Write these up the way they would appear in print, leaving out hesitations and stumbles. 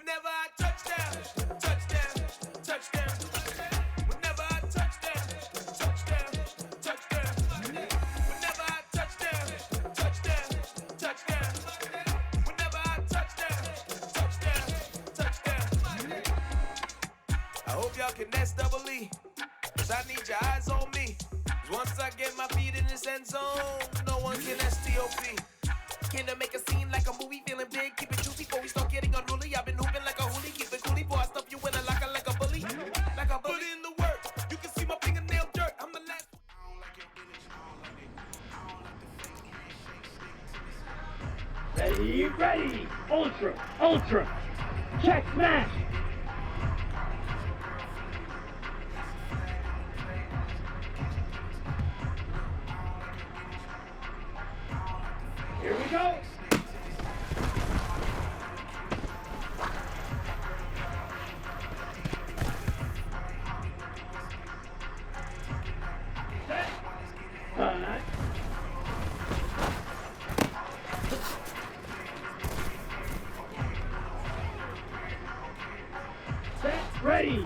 Whenever I touch down, touchdown, touchdown. Whenever I touch down, touchdown, touchdown. Whenever I touch down, touchdown, touchdown. Whenever I touch down, touchdown, touchdown. I hope y'all can S-double-E, 'cause I need your eyes on me. 'Cause once I get my feet in this end zone, no one can S-T-O-P. Can I make a scene like a movie, feeling big, keep it juicy before we start getting unruly. I've been hooping like a hoolie, keep it coolie, boy, I stuff you in a locker like a bully. Like a bully. Put in the work, you can see my fingernail dirt, I'm the last. Ready, ultra, check, smash. Here we go. Set, ready.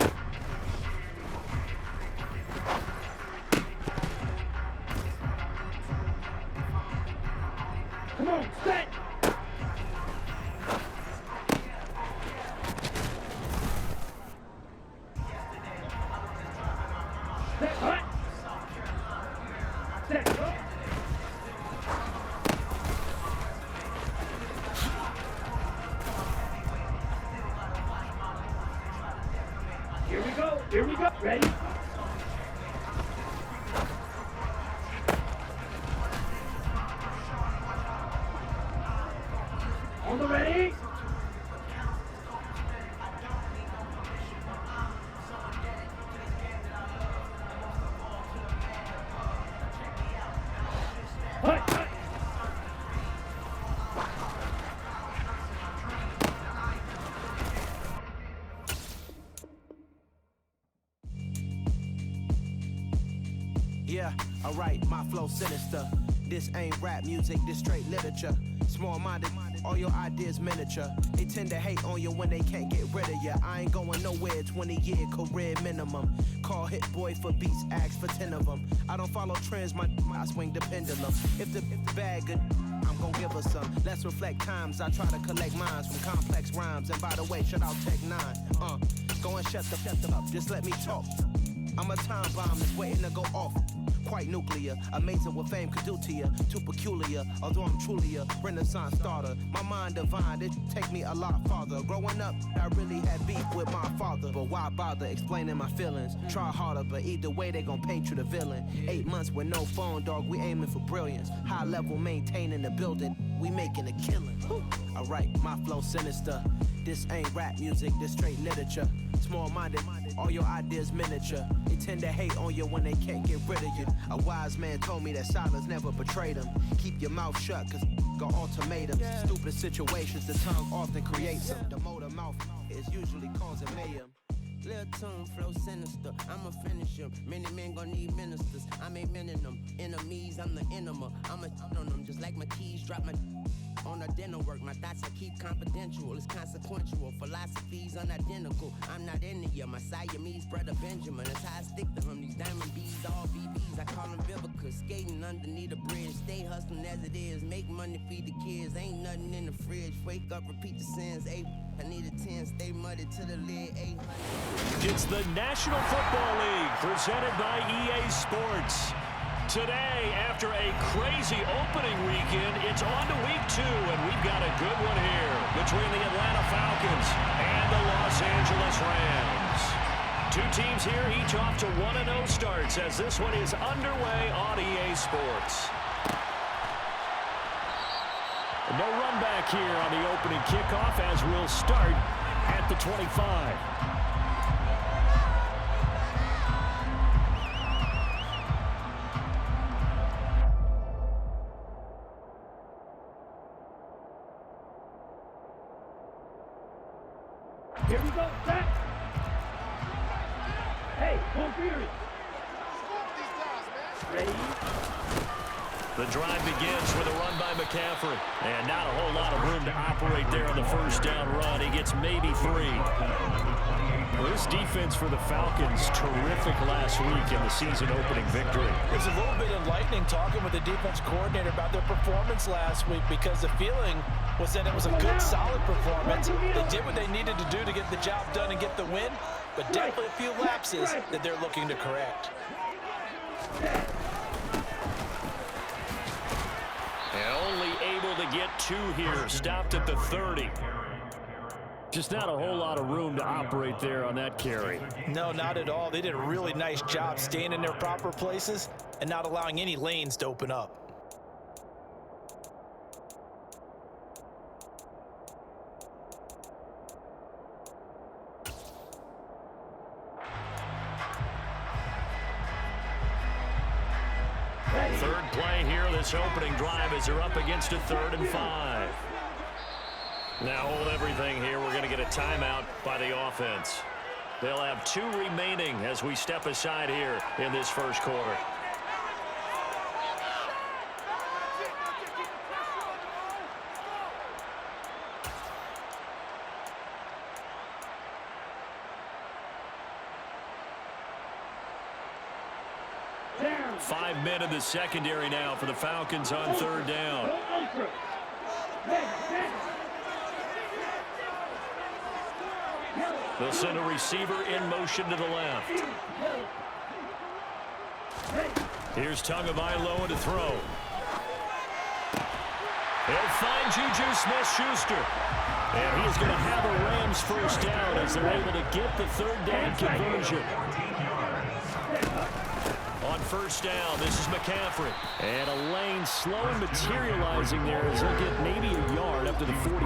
Come on, set. Set, hut. Set, go. Here we go, ready? On the ready? Hut. Yeah, alright, my flow sinister. This ain't rap music, this straight literature. Small-minded, all your ideas miniature. They tend to hate on you when they can't get rid of you. I ain't going nowhere, 20-year career minimum. Call Hit Boy for beats, ask for 10 of them. I don't follow trends, I swing the pendulum. If the bag good, I'm gon' give her some. Let's reflect times, I try to collect minds from complex rhymes. And by the way, shout out Tech 9. Go and shut the up, just let me talk. I'm a time bomb that's waiting to go off. Quite nuclear, amazing what fame could do to you. Too peculiar, although I'm truly a renaissance starter. My mind divine, it take me a lot farther. Growing up, I really had beef with my father. But why bother explaining my feelings? Try harder, but either way they gon' paint you the villain. 8 months with no phone, dog, we aiming for brilliance. High level maintaining the building, we making a killing. Alright, my flow sinister. This ain't rap music, this straight literature. Small-minded, all your ideas miniature. They tend to hate on you when they can't get rid of you. A wise man told me that silence never betrayed him. Keep your mouth shut, 'cause got ultimatums. Stupid situations, the tongue often creates them. The motor mouth is usually causing mayhem. Lil' tune, flow sinister, I'ma finish him. Many men gon' need ministers, I ain't mending them. Enemies, I'm the enema, I'ma on them. Just like my keys, drop my on the dental work. My thoughts I keep confidential, it's consequential. Philosophies unidentical, I'm not into ya. My Siamese brother Benjamin, that's how I stick to him. These diamond bees, all BBs, I call them Vivica. Skating underneath a bridge, stay hustling as it is. Make money, feed the kids, ain't nothing in the fridge. Wake up, repeat the sins, I need a 10, stay muddy to the lid, 800. It's the National Football League, presented by EA Sports. Today, after a crazy opening weekend, it's on to week 2, and we've got a good one here between the Atlanta Falcons and the Los Angeles Rams. Two teams here, each off to 1-0 starts, as this one is underway on EA Sports. No run back here on the opening kickoff, as we'll start at the 25. Here we go, set. Hey, go Fury. Ready? The drive begins with a run by McCaffrey. And not a whole lot of room to operate there on the first down run. He gets maybe 3. Well, this defense for the Falcons, terrific last week in the season opening victory. It was a little bit enlightening talking with the defense coordinator about their performance last week, because the feeling was that it was a good, solid performance. They did what they needed to do to get the job done and get the win, but definitely a few lapses that they're looking to correct. And only able to get 2 here, stopped at the 30. Just not a whole lot of room to operate there on that carry. No, not at all. They did a really nice job staying in their proper places and not allowing any lanes to open up. Third play here, this opening drive, as they're up against a 3rd and 5. Now hold everything here. We're going to get a timeout by the offense. They'll have 2 remaining as we step aside here in this first quarter. Down. 5 men in the secondary now for the Falcons on 3rd down. They'll send a receiver in motion to the left. Here's Tagovailoa to throw. He'll find Juju Smith-Schuster. And he's going to have a Rams first down as they're able to get the 3rd down conversion. On first down, this is McCaffrey. And a lane slowly materializing there as they'll get maybe a yard up to the 45.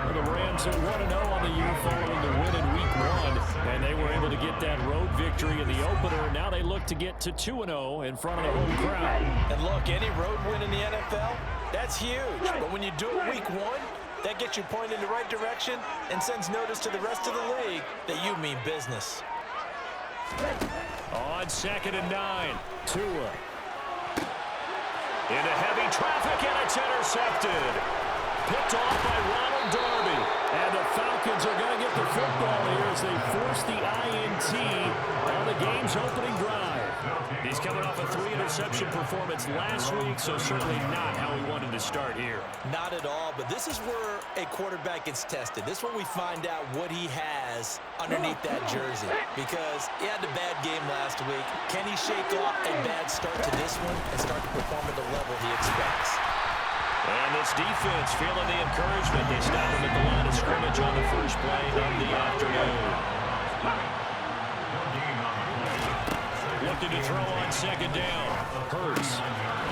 Well, the Rams are 1-0 on the year following the win in Week 1. And they were able to get that road victory in the opener. Now they look to get to 2-0 in front of the home crowd. And look, any road win in the NFL, that's huge. But when you do it Week 1, that gets you pointed in the right direction and sends notice to the rest of the league that you mean business. On 2nd and 9, Tua. Into heavy traffic, and it's intercepted. Picked off by Ronald Darby. And the Falcons are going to get the football here as they force the INT on the game's opening drive. He's coming off a 3-interception performance last week, so certainly not how he wanted to start here. Not at all, but this is where a quarterback gets tested. This is where we find out what he has underneath that jersey, because he had a bad game last week. Can he shake off a bad start to this one and start to perform at the level he expects? And this defense feeling the encouragement. They stop him at the line of scrimmage on the first play of the afternoon. Looking to throw on 2nd down. Hurts.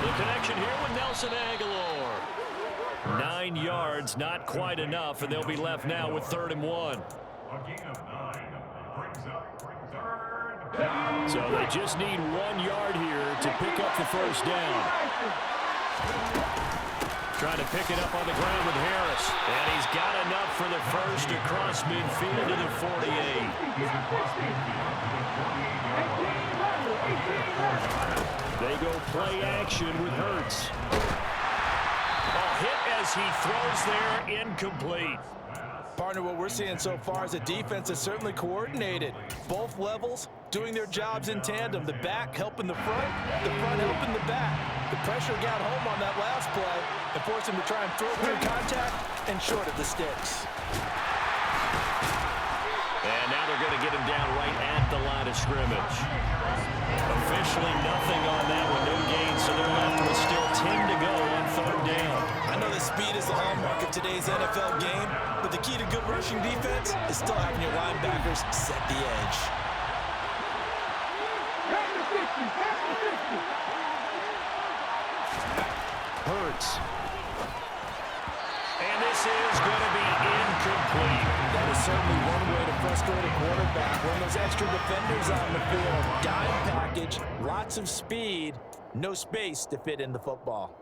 The connection here with Nelson Agholor. 9 yards, not quite enough, and they'll be left now with 3rd and 1. So they just need 1 yard here to pick up the first down. Trying to pick it up on the ground with Harris. And he's got enough for the first across midfield to the 48. They go play action with Hurts. A hit as he throws there, incomplete. Partner, what we're seeing so far is a defense that's certainly coordinated. Both levels doing their jobs in tandem. The back helping the front helping the back. The pressure got home on that last play and forced him to try and throw through contact and short of the sticks. And now they're going to get him down right at the line of scrimmage. Officially nothing on that one, no gain, so they're left with still 10 to go on 3rd down. I know that speed is the hallmark of today's NFL game, but the key to good rushing defense is still having your linebackers set the edge. Hurts. And this is going to be incomplete. That is certainly one way to frustrate a quarterback. When those extra defenders on the field, dime package, lots of speed, no space to fit in the football.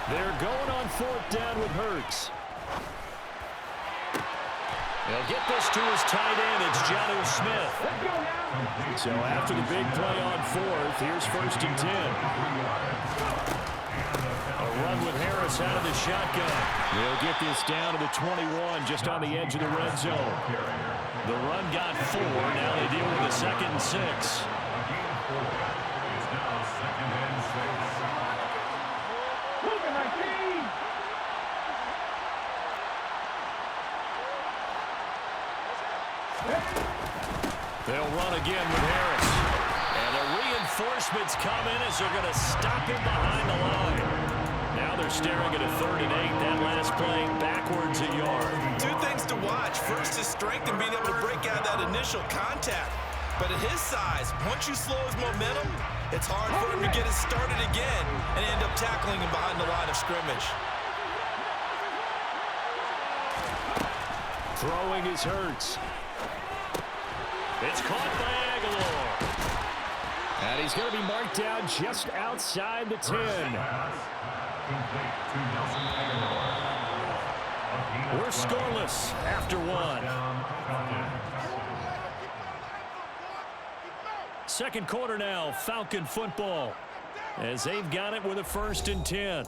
They're going on 4th down with Hurts. They'll get this to his tight end. It's Jonnu Smith. So after the big play on fourth, here's 1st and 10. A run with Harris out of the shotgun. They'll get this down to the 21, just on the edge of the red zone. The run got 4. Now they deal with a 2nd and 6. They'll run again with Harris. And the reinforcements come in as they're going to stop him behind the line. Now they're staring at a 3rd and 8. That last play backwards a yard. 2 things to watch. First, his strength and being able to break out that initial contact. But at his size, once you slow his momentum, it's hard for him to get it started again and end up tackling him behind the line of scrimmage. Throwing is Hurts. It's caught by Aguilar. And he's going to be marked down just outside the 10. We're scoreless after 1. Second quarter now, Falcon football, as they've got it with a 1st and 10.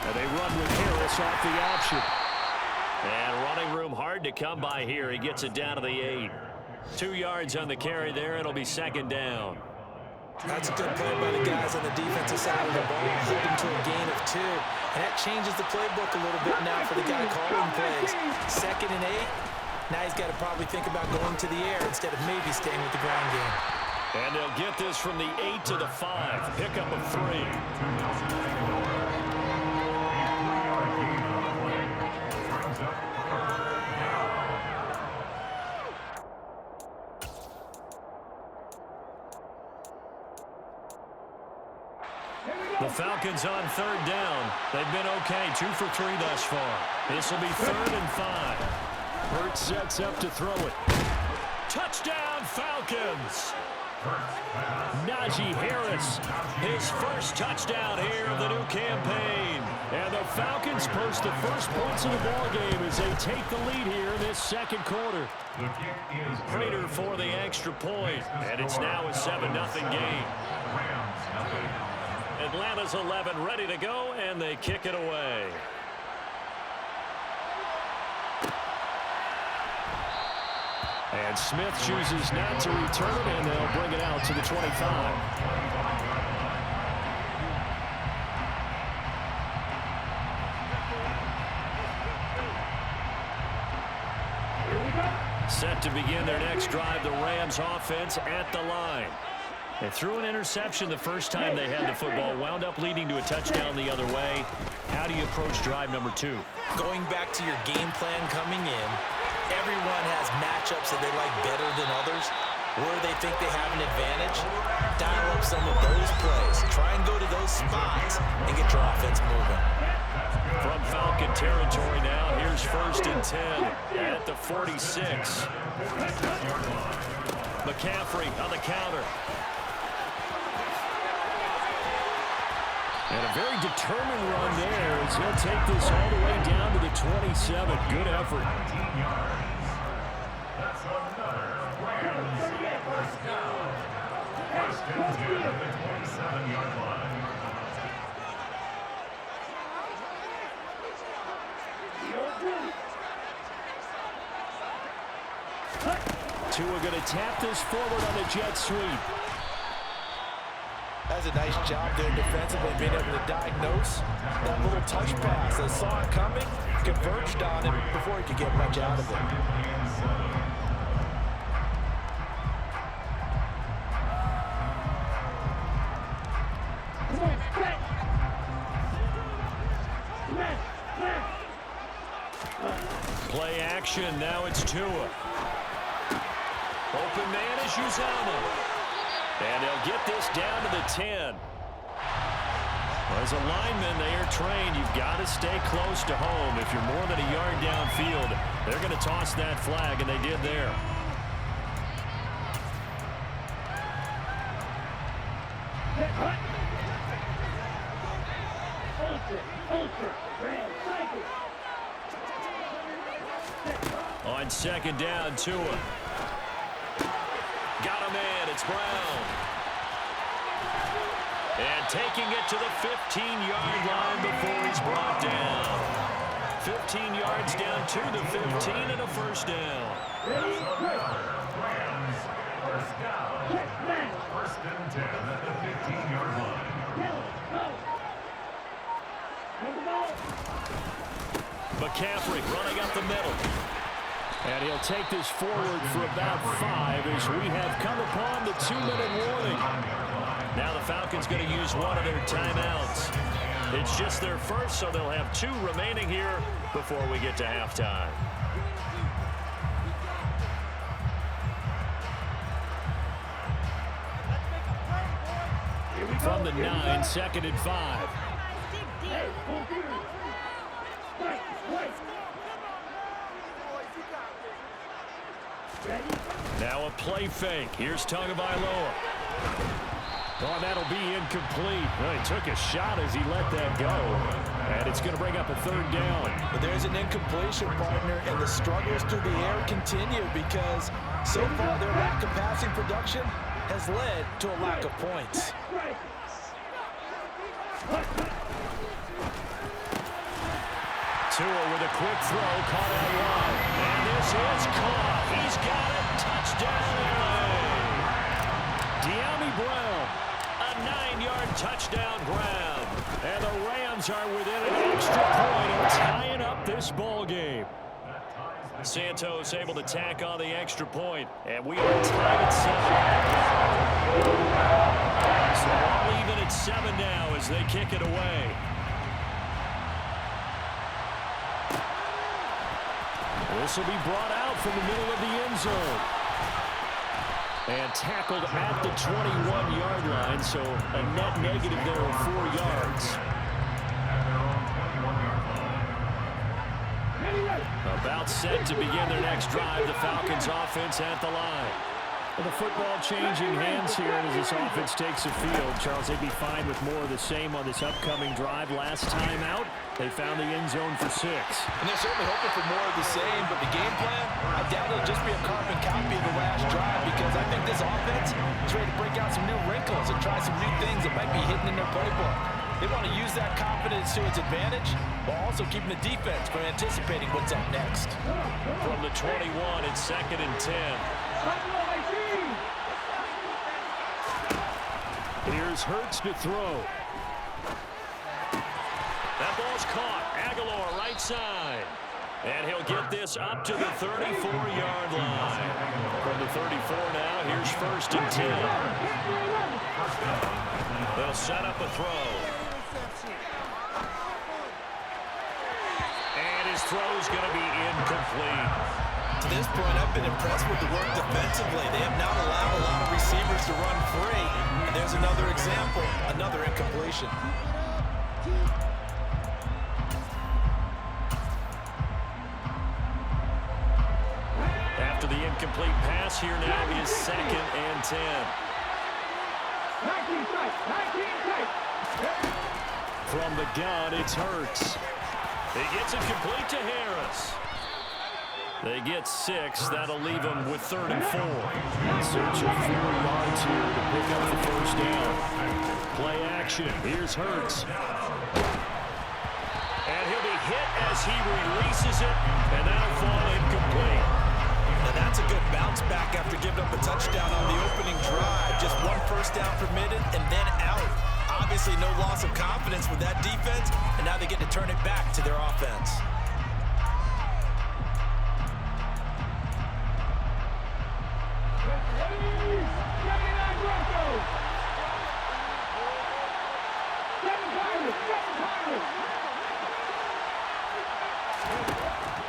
And they run with Harris off the option. And running room hard to come by here. He gets it down to the 8. 2 yards on the carry there. It'll be 2nd down. That's a good play by the guys on the defensive side of the ball, holding to a gain of 2. And that changes the playbook a little bit now for the guy calling plays. 2nd and 8. Now he's got to probably think about going to the air instead of maybe staying with the ground game. And they'll get this from the 8 to the 5. Pickup of 3. The Falcons on 3rd down. They've been okay, 2 for 3 thus far. This will be 3rd and 5. Hurts sets up to throw it. Touchdown, Falcons! Najee Harris, his first touchdown here of the new campaign. And the Falcons post the first points of the ball game as they take the lead here in this 2nd quarter. Prater for the extra point, and it's now a 7-0 game. Atlanta's 11 ready to go, and they kick it away. And Smith chooses not to return it, and they'll bring it out to the 25. Set to begin their next drive, the Rams offense at the line. They threw an interception the first time they had the football, wound up leading to a touchdown the other way. How do you approach drive number 2? Going back to your game plan coming in, everyone has matchups that they like better than others. Where they think they have an advantage, dial up some of those plays. Try and go to those spots and get your offense moving. From Falcon territory now, here's 1st and 10 at the 46. McCaffrey on the counter. And a very determined run there as he'll take this all the way down to the 27. Good effort. Tua going to tap this forward on the jet sweep. That's a nice job there defensively, being able to diagnose that little touch pass. They saw it coming, converged on him before he could get much out of it. Play action, now it's Tua. Open man is Uzomah. And they'll get this down to the 10. Well, as a lineman, they are trained. You've got to stay close to home. If you're more than a yard downfield, they're going to toss that flag, and they did there. On second down, Tua. Got him in. It's Brown. And taking it to the 15-yard line before he's brought down. 15 yards down to the 15 and a first down. First and 10 at the 15-yard line. McCaffrey running up the middle. And he'll take this forward for about 5 as we have come upon the 2-minute warning. Now the Falcons going to use one of their timeouts. It's just their first, so they'll have 2 remaining here before we get to halftime. From the 9, second and 5. Now a play fake. Here's Tagovailoa. Oh, that'll be incomplete. Well, he took a shot as he let that go. And it's going to bring up a third down. But there's an incompletion, partner, and the struggles through the air continue because so far their lack of passing production has led to a lack of points. Tua with a quick throw, caught out wide. And this is caught. He's got it. Touchdown. De'Ami Brown, a 9-yard touchdown grab. And the Rams are within an extra point of tying up this ball game. Santos able to tack on the extra point, and we are tied at 7. So all even at 7 now as they kick it away. This will be brought out from the middle of the end zone. And tackled at the 21-yard line, so a net negative there of 4 yards. About set to begin their next drive, the Falcons offense at the line. Well, the football changing hands here as this offense takes the field. Charles, they'd be fine with more of the same on this upcoming drive. Last time out, they found the end zone for 6. And they're certainly hoping for more of the same, but the game plan, I doubt it'll just be a carbon copy of the last drive because I think this offense is ready to break out some new wrinkles and try some new things that might be hidden in their playbook. They want to use that confidence to its advantage while also keeping the defense from anticipating what's up next. From the 21, it's second and 10. Here's Hurts to throw. That ball's caught. Aguilar right side. And he'll get this up to the 34-yard line. From the 34 now, here's first and 10. They'll set up a throw. And his throw's going to be incomplete. To this point, I've been impressed with the work defensively. They have not allowed a lot of receivers to run free. And there's another example, another incompletion. After the incomplete pass, here now is second and 10. From the gun, it's Hurts. He gets it complete to Harris. They get 6. That'll leave them with 3rd and 4. In search of 4 yards here to pick up the first down. Play action. Here's Hurts. And he'll be hit as he releases it, and that'll fall incomplete. Now that's a good bounce back after giving up a touchdown on the opening drive. Just 1 first down permitted and then out. Obviously no loss of confidence with that defense, and now they get to turn it back to their offense.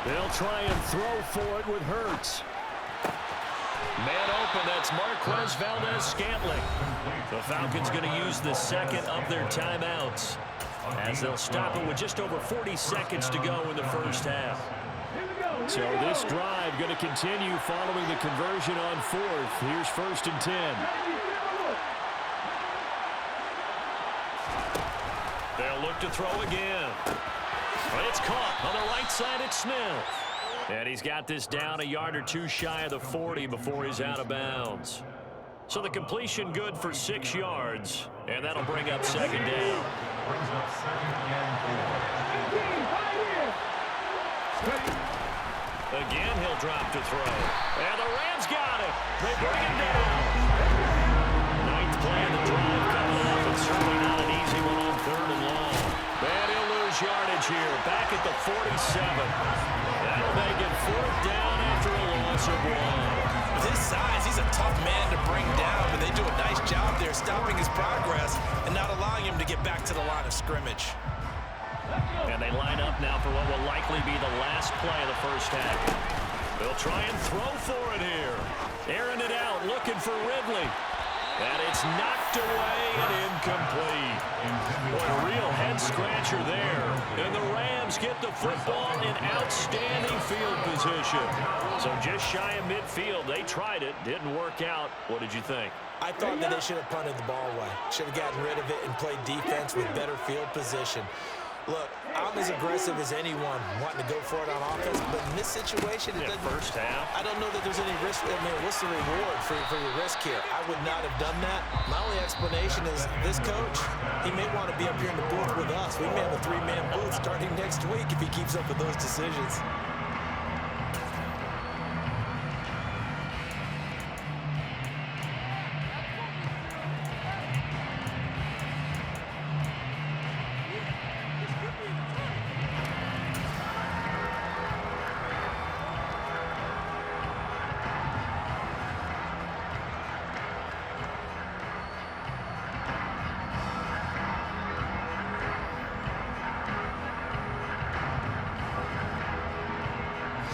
They'll try and throw for it with Hurts. Man open, that's Marquez Valdez-Scantling. The Falcons going to use the second of their timeouts. as they'll stop it with just over 40 seconds to go in the first half. So this drive going to continue following the conversion on fourth. Here's 1st and 10. They'll look to throw again. But it's caught on the right side. It's Smith. And he's got this down a yard or two shy of the 40 before he's out of bounds. So the completion good for 6 yards. And that'll bring up 2nd down. Brings up 2nd and 4. Again, he'll drop to throw. And the Rams got it. They bring him down. 9th play of the drive coming up. It's certainly not an easy one on 3rd and long. And he'll lose yardage here. Back at the 47. That'll make it 4th down after a loss of 1. With his size, he's a tough man to bring down, but they do a nice job there stopping his progress and not allowing him to get back to the line of scrimmage. And they line up now for what will likely be the last play of the first half. They'll try and throw for it here. Airing it out, looking for Ridley. And it's knocked away and incomplete. What a real head-scratcher there. And the Rams get the football in outstanding field position. So just shy of midfield. They tried it. Didn't work out. What did you think? I thought that they should have punted the ball away. Should have gotten rid of it and played defense with better field position. Look, I'm as aggressive as anyone wanting to go for it on offense, but in this situation, it doesn't. First half. I don't know that there's any risk. I mean, what's the reward for your risk here? I would not have done that. My only explanation is this coach, he may want to be up here in the booth with us. We may have a 3-man booth starting next week if he keeps up with those decisions.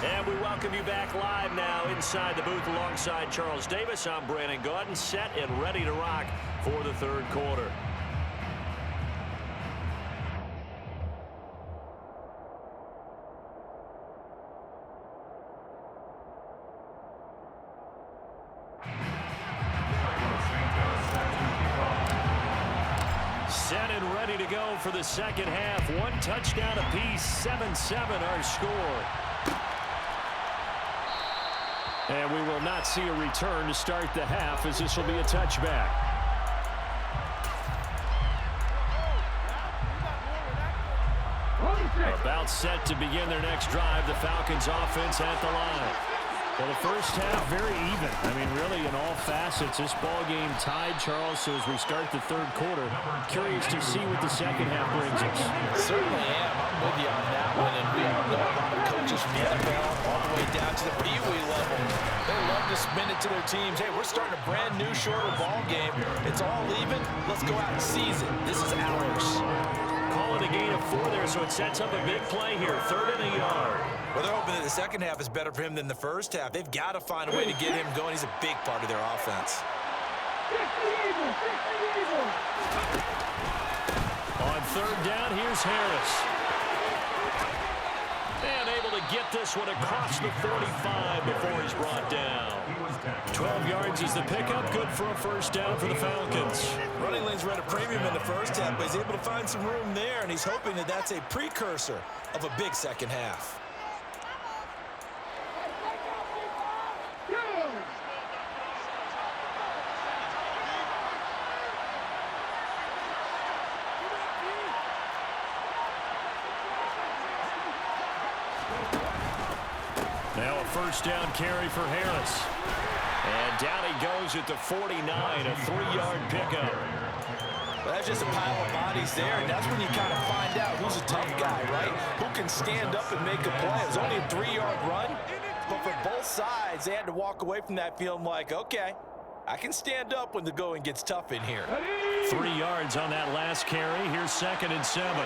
And we welcome you back live now inside the booth alongside Charles Davis. I'm Brandon Gaudin, set and ready to rock for the 3rd quarter. Set and ready to go for the 2nd half. 1 touchdown apiece, 7-7 our score. And we will not see a return to start the half, as this will be a touchback. About set to begin their next drive. The Falcons offense at the line. Well, the first half very even. I mean, really in all facets, this ball game tied, Charles. So as we start the 3rd quarter, curious to see what the 2nd half brings us. Certainly am. I'm with you on that one. And we all know a lot of coaches from the NFL all the way down to the Pee Wee level. They love to spin it to their teams. Hey, we're starting a brand new, shorter ball game. It's all even. Let's go out and seize it. This is ours. Call it a gain of 4 there, so it sets up a big play here. 3rd and a yard. Well, they're hoping that the 2nd half is better for him than the first half. They've got to find a way to get him going. He's a big part of their offense. On 3rd down, here's Harris. And able to get this one across the 45 before he's brought down. 12 yards is the pickup. Good for a 1st down for the Falcons. Running lanes were at a premium in the first half, but he's able to find some room there, and he's hoping that that's a precursor of a big 2nd half. Now a 1st down carry for Harris. And down he goes at the 49, a 3-yard pickup. Well, that's just a pile of bodies there, and that's when you kind of find out who's a tough guy, right? Who can stand up and make a play. It was only a 3-yard run, but for both sides, they had to walk away from that feeling like, okay, I can stand up when the going gets tough in here. 3 yards on that last carry. Here's 2nd and 7.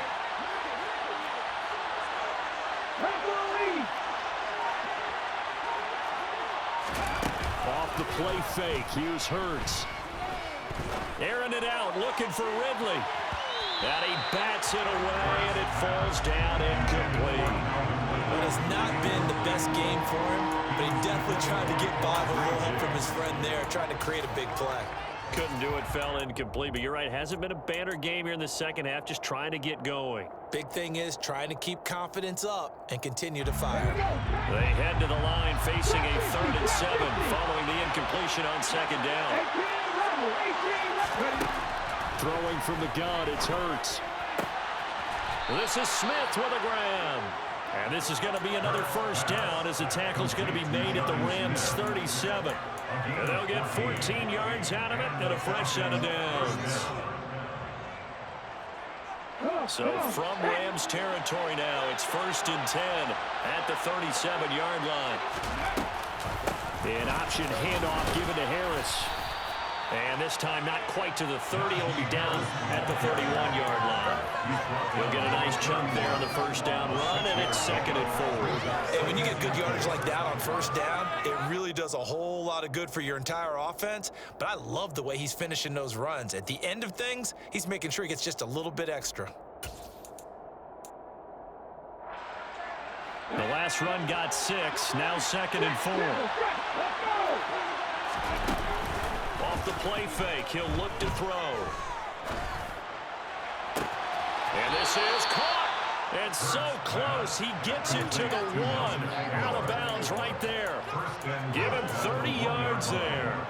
Off the play fake. Here's Hurts. Airing it out, looking for Ridley. And he bats it away, and it falls down incomplete. It has not been the best game for him, but he definitely tried to get by with a little help from his friend there, trying to create a big play. Couldn't do it, fell incomplete, but you're right, hasn't been a banner game here in the second half, just trying to get going. Big thing is trying to keep confidence up and continue to fire. They head to the line facing a 3rd and 7 following the incompletion on 2nd down. Throwing from the gun, it's Hurts. This is Smith with a grab. And this is going to be another 1st down as the tackle's going to be made at the Rams 37. And they'll get 14 yards out of it and a fresh set of downs. So from Rams territory now, it's 1st and 10 at the 37-yard line. An option handoff given to Harris. And this time not quite to the 30. It'll be down at the 31-yard line. He'll get a nice chunk there on the 1st down run, and it's 2nd and 4. And when you get good yardage like that on 1st down, it really does a whole lot of good for your entire offense. But I love the way he's finishing those runs. At the end of things, he's making sure he gets just a little bit extra. The last run got 6. Now 2nd and 4. Off the play fake, he'll look to throw. And this is caught. And so close, he gets it to the 1. Out of bounds right there. Give him 30 yards there.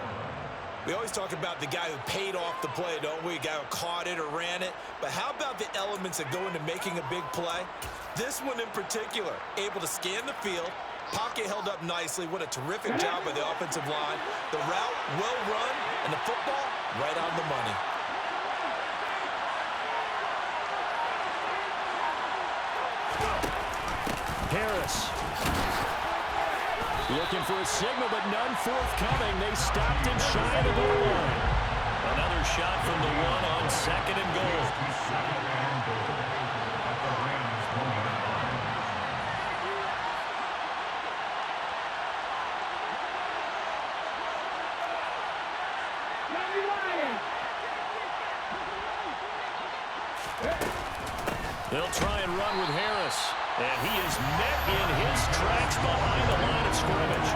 We always talk about the guy who paid off the play, don't we? A guy who caught it or ran it. But how about the elements that go into making a big play? This one in particular, able to scan the field, pocket held up nicely. What a terrific job by the offensive line. The route well run, and the football right on the money. Harris. Looking for a signal, but none forthcoming. They stopped him shy of the goal line. Another shot from the 1 on 2nd and goal. They'll try and run with Harris. And he is met in his tracks behind the line of scrimmage.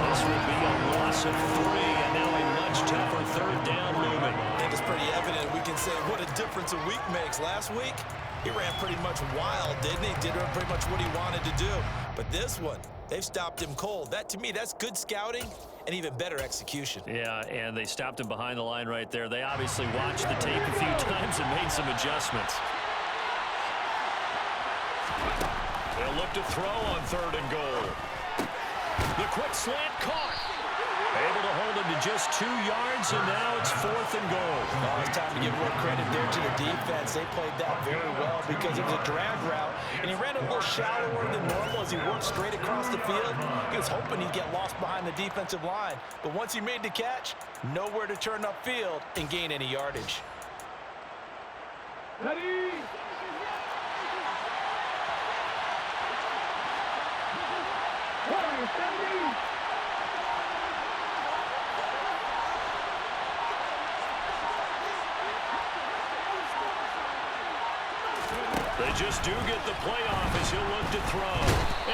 This will be a loss of 3, and now a much tougher 3rd down looming. I think it's pretty evident. We can say what a difference a week makes. Last week, he ran pretty much wild, didn't he? Did pretty much what he wanted to do. But this one, they've stopped him cold. That, to me, that's good scouting and even better execution. Yeah, and they stopped him behind the line right there. They obviously watched the tape a few times and made some adjustments. They'll look to throw on 3rd and goal. The quick slant caught. Able to hold him to just 2 yards, and now it's 4th and goal. Oh, it's time to give more credit there to the defense. They played that very well because it was a drag route, and he ran a little shallower than normal as he worked straight across the field. He was hoping he'd get lost behind the defensive line, but once he made the catch, nowhere to turn upfield and gain any yardage. Ready? They just do get the playoff as he'll look to throw.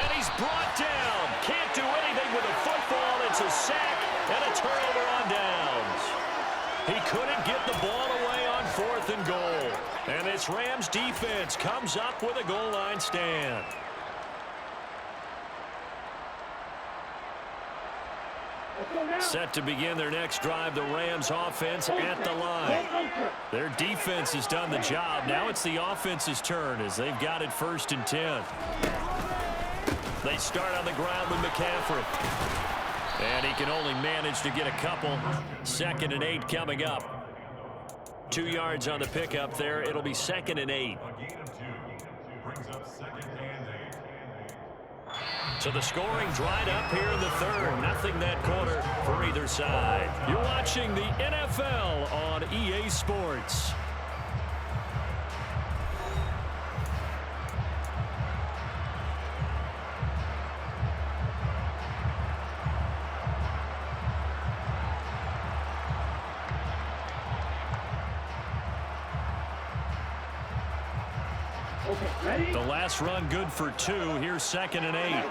And he's brought down. Can't do anything with a football. It's a sack and a turnover on downs. He couldn't get the ball away on 4th and goal. And this Rams defense comes up with a goal line stand. Set to begin their next drive, the Rams offense at the line. Their defense has done the job. Now it's the offense's turn as they've got it 1st and 10. They start on the ground with McCaffrey. And he can only manage to get a couple. 2nd and 8 coming up. 2 yards on the pickup there. It'll be 2nd and 8. So the scoring dried up here in the 3rd. Nothing that quarter for either side. You're watching the NFL on EA Sports. Okay, ready? The last run good for 2. Here's 2nd and 8.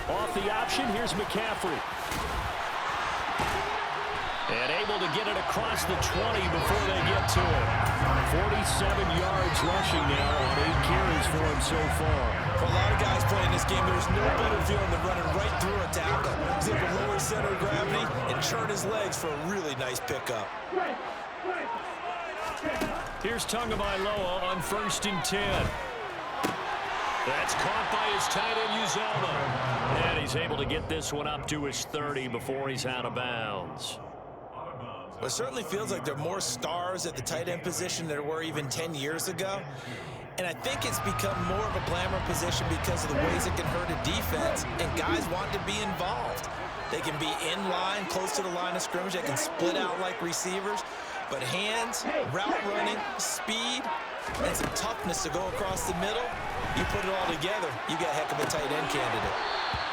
Off the option, here's McCaffrey. And able to get it across the 20 before they get to it. 47 yards rushing now on 8 carries for him so far. For a lot of guys playing this game, there's no better feeling than running right through a tackle. He's able to lower his center of gravity and churn his legs for a really nice pickup. Here's Tagovailoa on 1st and 10. That's caught by his tight end, Uzomah. And he's able to get this one up to his 30 before he's out of bounds. Well, it certainly feels like there are more stars at the tight end position than there were even 10 years ago. And I think it's become more of a glamour position because of the ways it can hurt a defense, and guys want to be involved. They can be in line, close to the line of scrimmage. They can split out like receivers. But hands, route running, speed, and some toughness to go across the middle, you put it all together, you got a heck of a tight end candidate.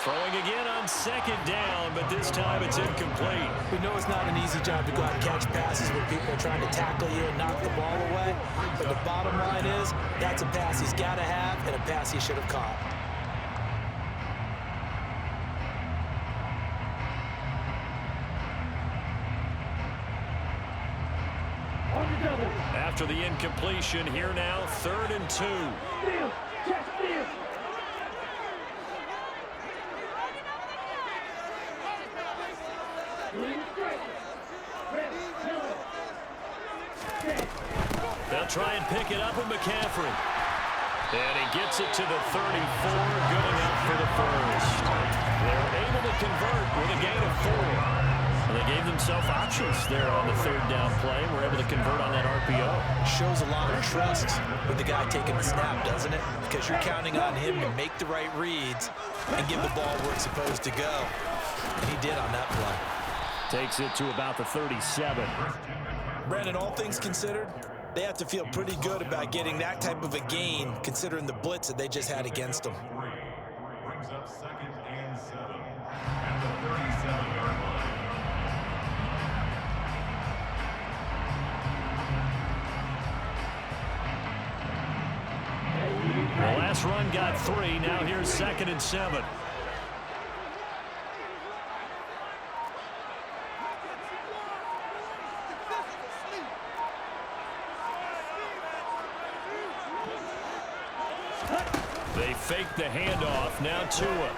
Throwing again on 2nd down, but this time it's incomplete. We know it's not an easy job to go out and catch passes when people are trying to tackle you and knock the ball away. But the bottom line is, that's a pass he's got to have and a pass he should have caught. After the incompletion, here now, 3rd and 2. Steal! Check steal! They'll try and pick it up with McCaffrey. And he gets it to the 34, good enough for the first. They're able to convert with a gain of 4. And they gave themselves options there on the 3rd down play. We're able to convert on that RPO. Shows a lot of trust with the guy taking the snap, doesn't it? Because you're counting on him to make the right reads and give the ball where it's supposed to go. And he did on that play. Takes it to about the 37. Brandon, all things considered, they have to feel pretty good about getting that type of a gain, considering the blitz that they just had against them. Brings up 2nd and 7 at the 37-yard line. The last run got 3. Now here's 2nd and 7. They fake the handoff. Now Tua.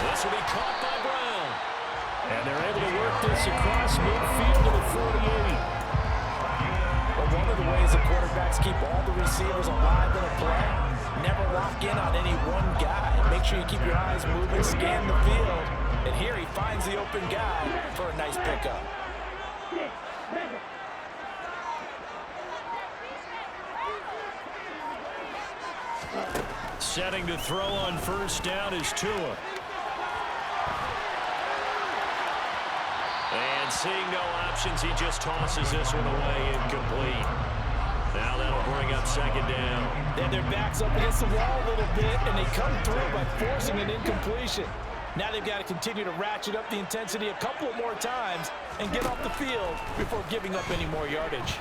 This will be caught by Brown. And they're able to work this across midfield to the 48. But one of the ways the quarterbacks keep all the receivers alive in a play, never lock in on any one guy. Make sure you keep your eyes moving, scan the field. And here he finds the open guy for a nice pickup. Setting to throw on 1st down is Tua. And seeing no options, he just tosses this one away incomplete. Now that'll bring up 2nd down. They had their backs up against the wall a little bit, and they come through by forcing an incompletion. Now they've got to continue to ratchet up the intensity a couple of more times and get off the field before giving up any more yardage.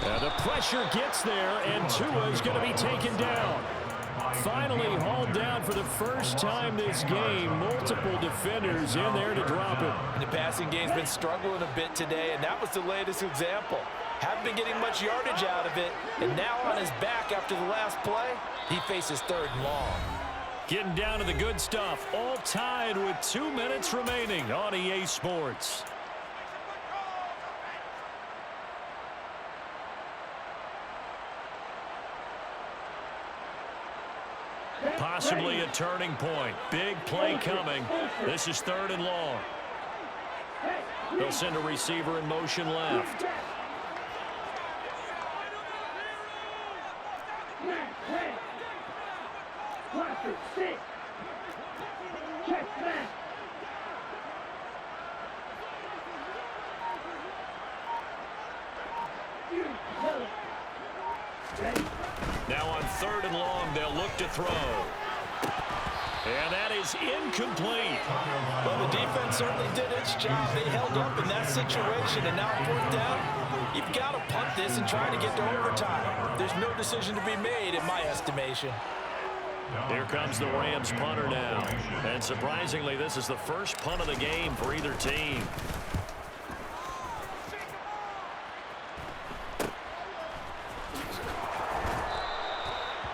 The pressure gets there, and Tua is going to be taken down. Finally hauled down for the first time this game. Multiple defenders in there to drop him. And the passing game's been struggling a bit today, and that was the latest example. Haven't been getting much yardage out of it, and now on his back after the last play, he faces 3rd and long. Getting down to the good stuff. All tied with 2 minutes remaining on EA Sports. Possibly a turning point. Big play coming. This is 3rd and long. They'll send a receiver in motion left. Now on 3rd and long, they'll look to throw. And that is incomplete. Well, the defense certainly did its job. They held up in that situation, and now 4th down, you've got to punt this and try to get to overtime. There's no decision to be made in my estimation. Here comes the Rams punter now. And surprisingly, this is the first punt of the game for either team.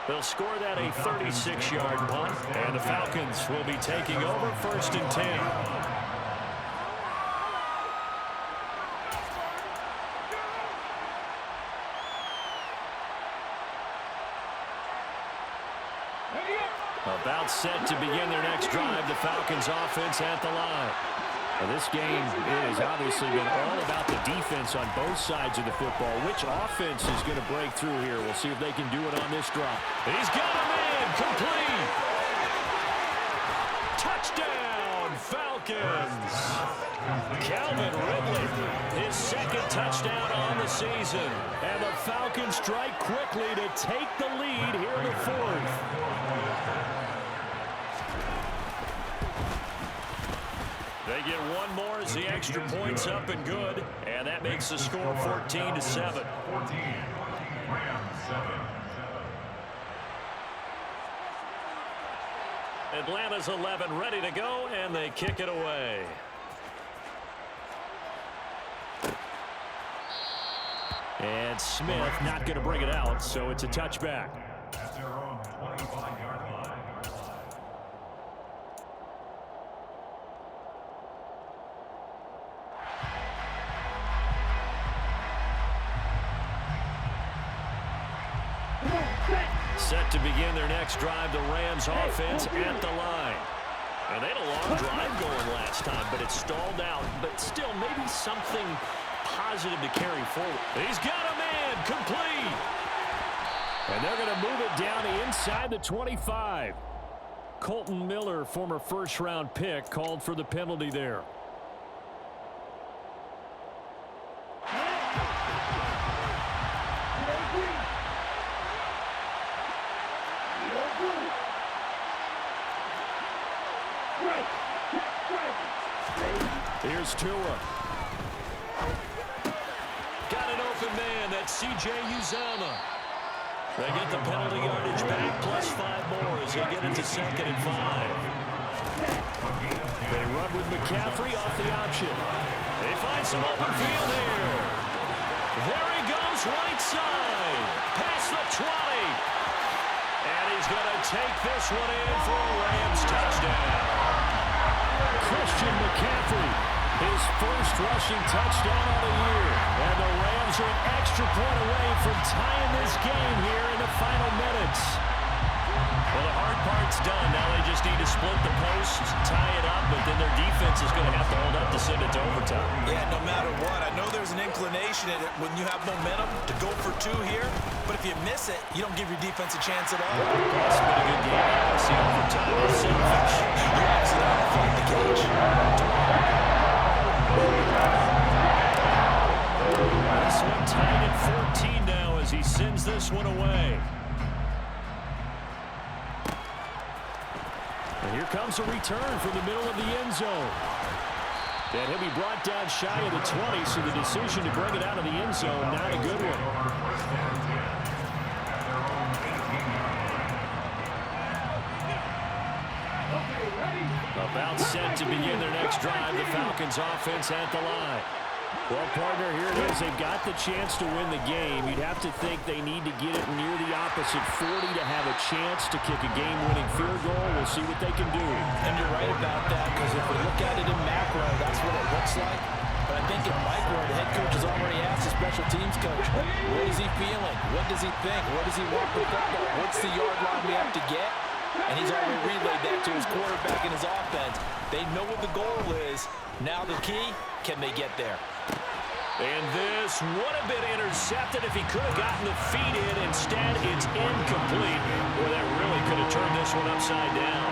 They'll score that a 36-yard punt, and the Falcons will be taking over 1st and 10. About set to begin their next drive, the Falcons offense at the line. Now this game, it has obviously been all about the defense on both sides of the football. Which offense is going to break through here? We'll see if they can do it on this drop. He's got a man, complete. Touchdown, Falcons. Calvin Ridley, his 2nd touchdown on the season. And the Falcons strike quickly to take the lead here in the 4th. They get one more as the extra point's up and good, and that makes the score 14-7. 14, Rams 7. Atlanta's 11 ready to go, and they kick it away. And Smith not going to bring it out, so it's a touchback. At their own 25-yard line. Set to begin their next drive, the Rams offense at the line. And they had a long drive going last time, but it stalled out. But still, maybe something positive to carry forward. He's got a man, complete. And they're going to move it down to inside the 25. Colton Miller, former first-round pick, called for the penalty there. Here's Tua. Got an open man. That's C.J. Uzomah. They get the penalty yardage back, plus 5 more as they get into 2nd and 5. They run with McCaffrey off the option. They find some open field here. There he goes, right side. Past the 20. And he's going to take this one in for a Rams touchdown. Christian McCaffrey, his first rushing touchdown of the year. And the Rams are an extra point away from tying this game here in the final minutes. Well, the hard part's done. Now they just need to split the posts, tie it up, but then their defense is going to have to hold up to send it to overtime. Yeah, no matter what. I know there's an inclination in it when you have momentum to go for 2 here, but if you miss it, you don't give your defense a chance at all. It's been a good game. I see overtime. It's selfish. You exit out and fight the cage. This one tied at 14 now as he sends this one away. And here comes a return from the middle of the end zone. And he'll be brought down shy of the 20, so the decision to bring it out of the end zone, not a good one. About set to begin their next drive, the Falcons offense at the line. Well, partner, here it is. They've got the chance to win the game. You'd have to think they need to get it near the opposite 40 to have a chance to kick a game-winning field goal. We'll see what they can do. And you're right about that, because if we look at it in macro, that's what it looks like. But I think in micro, the head coach has already asked the special teams coach, what is he feeling? What does he think? What does he want for football? What's the yard line we have to get? And he's already relayed that to his quarterback and his offense. They know what the goal is. Now the key, can they get there? And this would have been intercepted if he could have gotten the feet in. Instead, it's incomplete. Boy, that really could have turned this one upside down.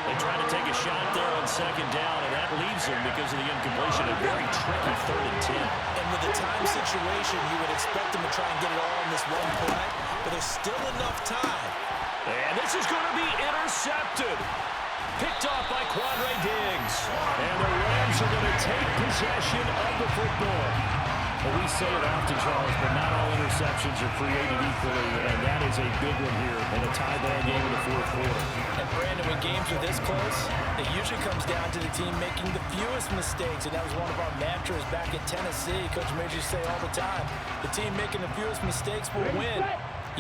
The trying to take a shot there on second down, and that leaves him because of the incompletion. A very tricky 3rd and 10. And with the time situation, you would expect him to try and get it all in this one play, but there's still enough time. And this is going to be intercepted. Picked off by Quandre Diggs. And the Rams are going to take possession of the football. Well, we say it often, Charles, but not all interceptions are created equally, and that is a big one here in a tie ball game in the 4th quarter. And Brandon, when games are this close, it usually comes down to the team making the fewest mistakes, and that was one of our mantras back at Tennessee. Coach Major used to say all the time, the team making the fewest mistakes will win.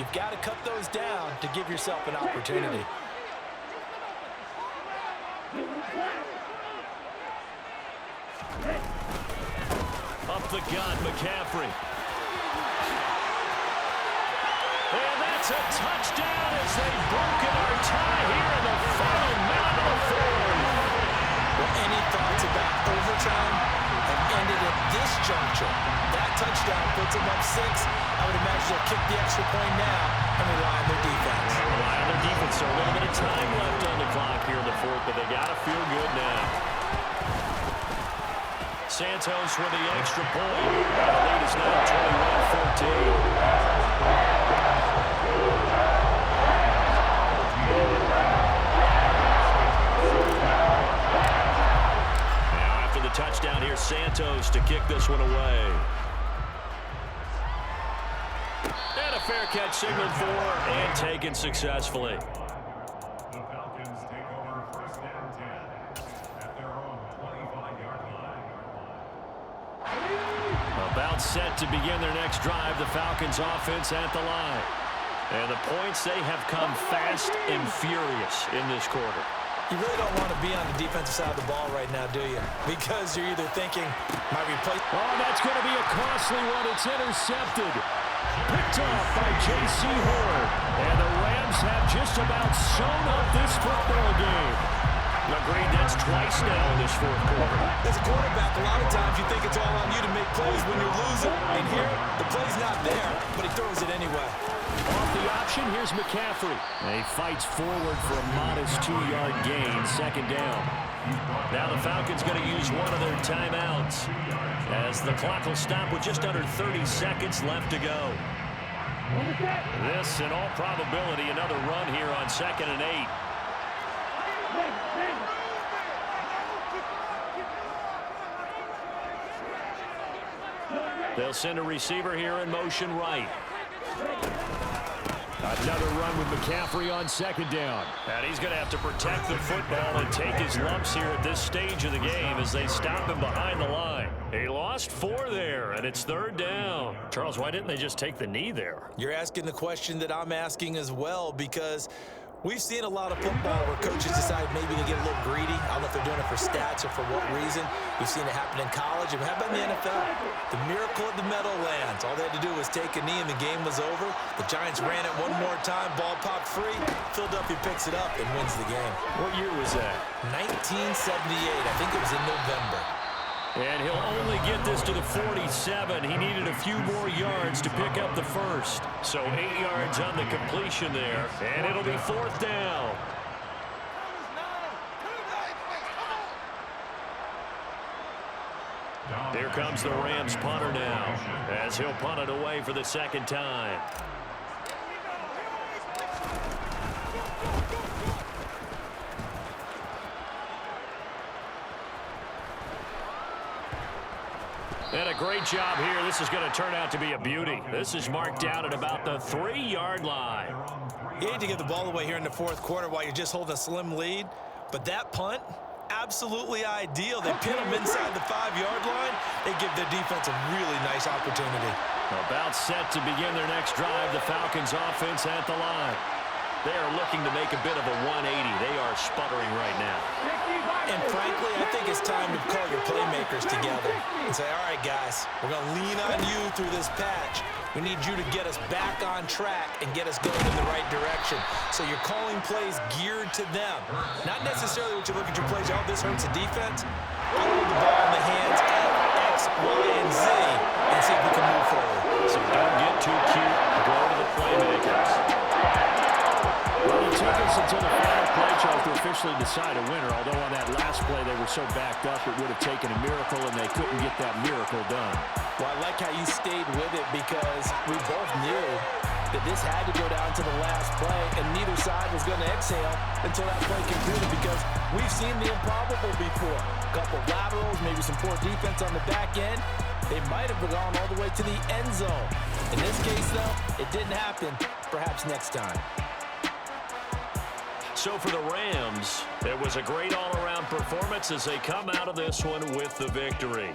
You've got to cut those down to give yourself an opportunity. Up the gun, McCaffrey. And that's a touchdown as they've broken our tie here in the final minute of the 4th. Well, any thoughts about overtime have ended at this juncture. That touchdown puts them up 6. I would imagine they'll kick the extra point now and rely on their defense. Rely on their defense. So a little bit of time left on the clock here in the 4th, but they got to feel good now. Santos with the extra point. The lead is now 21-14. Now after the touchdown, here's Santos to kick this one away. And a fair catch signaled for and taken successfully. The Falcons take over 1st and 10 at their own 25-yard line. About set to begin their next drive, the Falcons offense at the line. And the points, they have come fast and furious in this quarter. You really don't want to be on the defensive side of the ball right now, do you? Because you're either thinking, might we play? Oh, that's going to be a costly one. It's intercepted. Picked off by J.C. Horn. And the Rams have just about sewn up this football game. Agreed, that's twice now in this 4th quarter. As a quarterback, a lot of times you think it's all on you to make plays when you're losing. And here, the play's not there, but he throws it anyway. Off the option, here's McCaffrey. And he fights forward for a modest 2-yard gain, 2nd down. Now the Falcons going to use one of their timeouts as the clock will stop with just under 30 seconds left to go. This, in all probability, another run here on 2nd and 8. They'll send a receiver here in motion right. Another run with McCaffrey on 2nd down. And he's going to have to protect the football and take his lumps here at this stage of the game as they stop him behind the line. He lost 4 there, and it's 3rd down. Charles, why didn't they just take the knee there? You're asking the question that I'm asking as well, because we've seen a lot of football where coaches decide maybe to get a little greedy. I don't know if they're doing it for stats or for what reason. We've seen it happen in college. And how about in the NFL? The miracle at the Meadowlands. All they had to do was take a knee and the game was over. The Giants ran it one more time. Ball popped free. Philadelphia picks it up and wins the game. What year was that? 1978. I think it was in November. And he'll only get this to the 47. He needed a few more yards to pick up the first. So 8 yards on the completion there. And it'll be 4th down. Here comes the Rams punter now as he'll punt it away for the 2nd time. And a great job here. This is going to turn out to be a beauty. This is marked down at about the 3-yard line. You hate to give the ball away here in the 4th quarter while you're just holding a slim lead, but that punt, absolutely ideal. They pin them inside the 5-yard line. They give their defense a really nice opportunity. About set to begin their next drive, the Falcons offense at the line. They are looking to make a bit of a 180. They are sputtering right now. And frankly, I think it's time to call your playmakers together and say, all right, guys, we're going to lean on you through this patch. We need you to get us back on track and get us going in the right direction. So you're calling plays geared to them. Not necessarily what you look at your plays, oh, this hurts the defense. I want the ball in the hands of X, Y, and Z and see if we can move forward. So don't get too cute. Go to the playmakers. Well, it took us until the final play, Charles, to officially eventually decide a winner, although on that last play they were so backed up it would have taken a miracle, and they couldn't get that miracle done. Well, I like how you stayed with it because we both knew that this had to go down to the last play, and neither side was going to exhale until that play concluded because we've seen the improbable before. A couple laterals, maybe some poor defense on the back end. They might have gone all the way to the end zone. In this case, though, it didn't happen. Perhaps next time. So for the Rams, it was a great all-around performance as they come out of this one with the victory.